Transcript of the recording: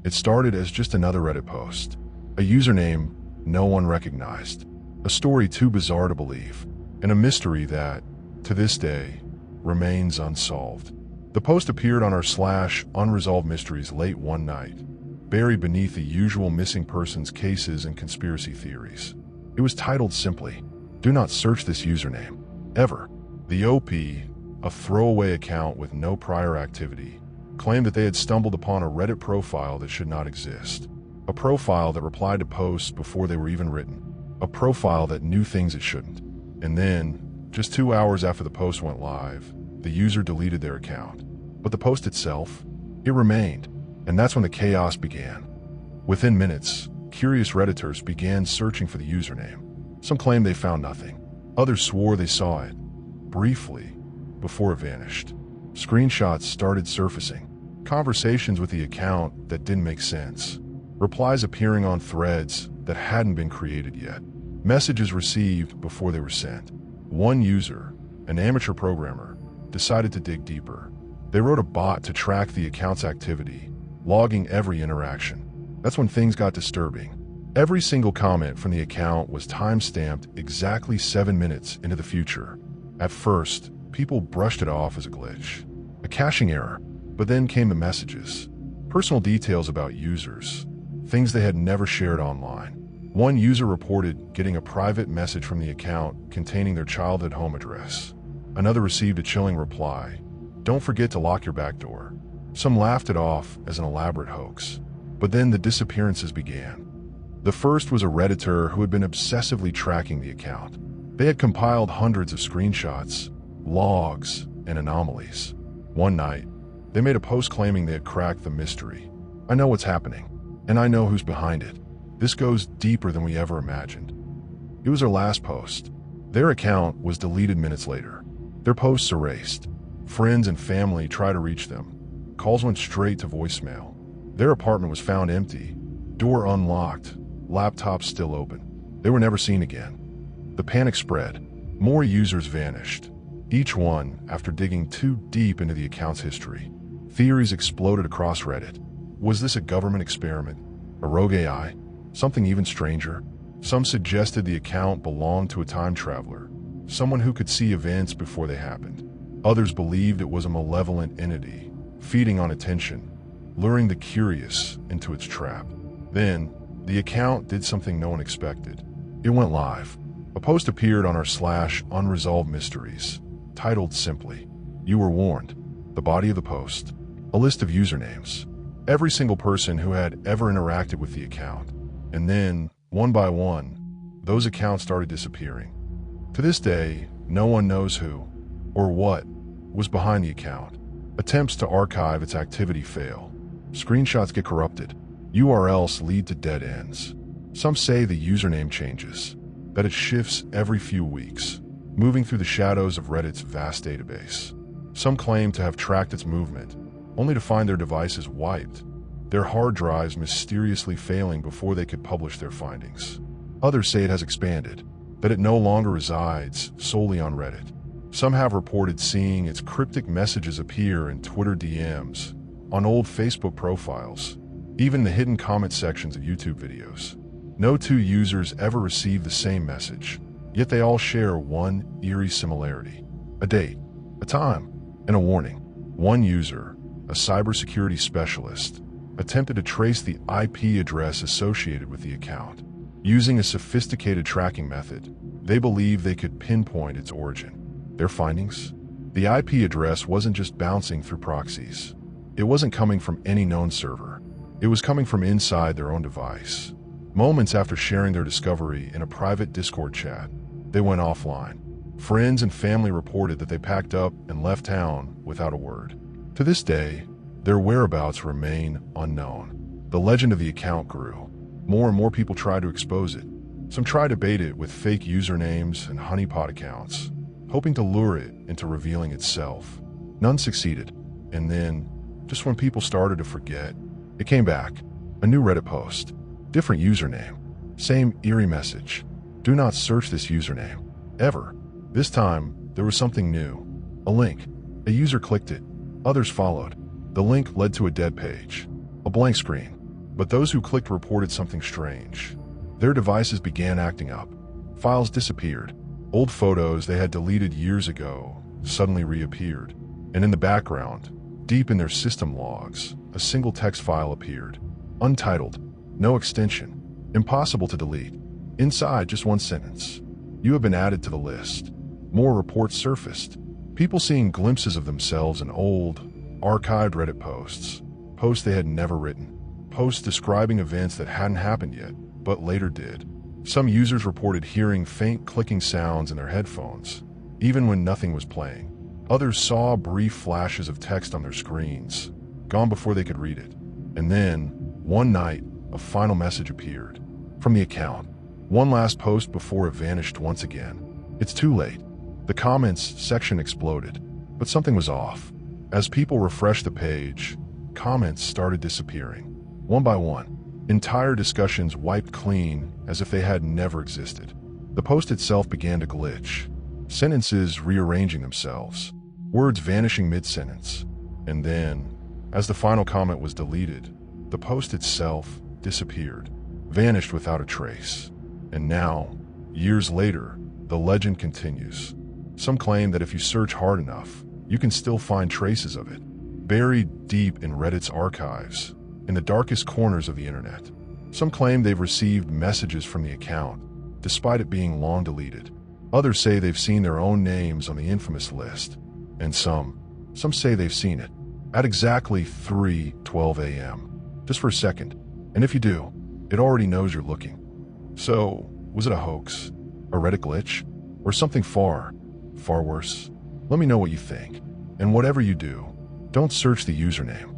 It started as just another Reddit post, a username no one recognized, a story too bizarre to believe, and a mystery that, to this day, remains unsolved. The post appeared on our /unresolved mysteries late one night, buried beneath the usual missing persons cases and conspiracy theories. It was titled simply, "Do not search this username, ever." The OP, a throwaway account with no prior activity, claimed that they had stumbled upon a Reddit profile that should not exist. A profile that replied to posts before they were even written. A profile that knew things it shouldn't. And then, just 2 hours after the post went live, the user deleted their account. But the post itself, it remained. And that's when the chaos began. Within minutes, curious Redditors began searching for the username. Some claimed they found nothing. Others swore they saw it, briefly, before it vanished. Screenshots started surfacing. Conversations with the account that didn't make sense. Replies appearing on threads that hadn't been created yet. Messages received before they were sent. One user, an amateur programmer, decided to dig deeper. They wrote a bot to track the account's activity, logging every interaction. That's when things got disturbing. Every single comment from the account was time-stamped exactly 7 minutes into the future. At first, people brushed it off as a glitch, a caching error, but then came the messages. Personal details about users, things they had never shared online. One user reported getting a private message from the account containing their childhood home address. Another received a chilling reply, "Don't forget to lock your back door." Some laughed it off as an elaborate hoax. But then the disappearances began. The first was a Redditor who had been obsessively tracking the account. They had compiled hundreds of screenshots, logs, and anomalies. One night, they made a post claiming they had cracked the mystery. "I know what's happening, and I know who's behind it. This goes deeper than we ever imagined." It was their last post. Their account was deleted minutes later. Their posts erased. Friends and family tried to reach them. Calls went straight to voicemail. Their apartment was found empty, door unlocked, laptop still open. They were never seen again. The panic spread. More users vanished, each one after digging too deep into the account's history. Theories exploded across Reddit. Was this a government experiment? A rogue AI? Something even stranger? Some suggested the account belonged to a time traveler, someone who could see events before they happened. Others believed it was a malevolent entity, feeding on attention, luring the curious into its trap. Then, the account did something no one expected. It went live. A post appeared on our /unresolved mysteries, titled simply, "You were warned." The body of the post, a list of usernames, every single person who had ever interacted with the account. And then, one by one, those accounts started disappearing. To this day, no one knows who, or what, was behind the account. Attempts to archive its activity fail. Screenshots get corrupted. URLs lead to dead ends. Some say the username changes, that it shifts every few weeks, moving through the shadows of Reddit's vast database. Some claim to have tracked its movement, only to find their devices wiped, their hard drives mysteriously failing before they could publish their findings. Others say it has expanded, that it no longer resides solely on Reddit. Some have reported seeing its cryptic messages appear in Twitter DMs, on old Facebook profiles, even the hidden comment sections of YouTube videos. No two users ever received the same message, yet they all share one eerie similarity: a date, a time, and a warning. One user, a cybersecurity specialist, attempted to trace the IP address associated with the account. Using a sophisticated tracking method, they believed they could pinpoint its origin. Their findings? The IP address wasn't just bouncing through proxies. It wasn't coming from any known server. It was coming from inside their own device. Moments after sharing their discovery in a private Discord chat, they went offline. Friends and family reported that they packed up and left town without a word. To this day, their whereabouts remain unknown. The legend of the account grew. More and more people tried to expose it. Some tried to bait it with fake usernames and honeypot accounts, hoping to lure it into revealing itself. None succeeded. And then, just when people started to forget, it came back. A new Reddit post. Different username. Same eerie message. "Do not search this username, ever." This time, there was something new. A link. A user clicked it. Others followed. The link led to a dead page. A blank screen. But those who clicked reported something strange. Their devices began acting up. Files disappeared. Old photos they had deleted years ago suddenly reappeared. And in the background, deep in their system logs, a single text file appeared. Untitled, no extension, impossible to delete. Inside, just one sentence. You have been added to the list. More reports surfaced. People seeing glimpses of themselves in old, archived Reddit posts. Posts they had never written. Posts describing events that hadn't happened yet, but later did. Some users reported hearing faint clicking sounds in their headphones, even when nothing was playing. Others saw brief flashes of text on their screens, gone before they could read it. And then, one night, a final message appeared. From the account. One last post before it vanished once again. It's too late. The comments section exploded, but something was off. As people refreshed the page, comments started disappearing. One by one, entire discussions wiped clean as if they had never existed. The post itself began to glitch, sentences rearranging themselves, words vanishing mid-sentence. And then, as the final comment was deleted, the post itself disappeared, vanished without a trace. And now, years later, the legend continues. Some claim that if you search hard enough, you can still find traces of it, buried deep in Reddit's archives, in the darkest corners of the internet. Some claim they've received messages from the account, despite it being long deleted. Others say they've seen their own names on the infamous list. And some say they've seen it at exactly 3:12 a.m. Just for a second. And if you do, it already knows you're looking. So, was it a hoax? A Reddit glitch? Or something far worse? Let me know what you think. And whatever you do, don't search the username.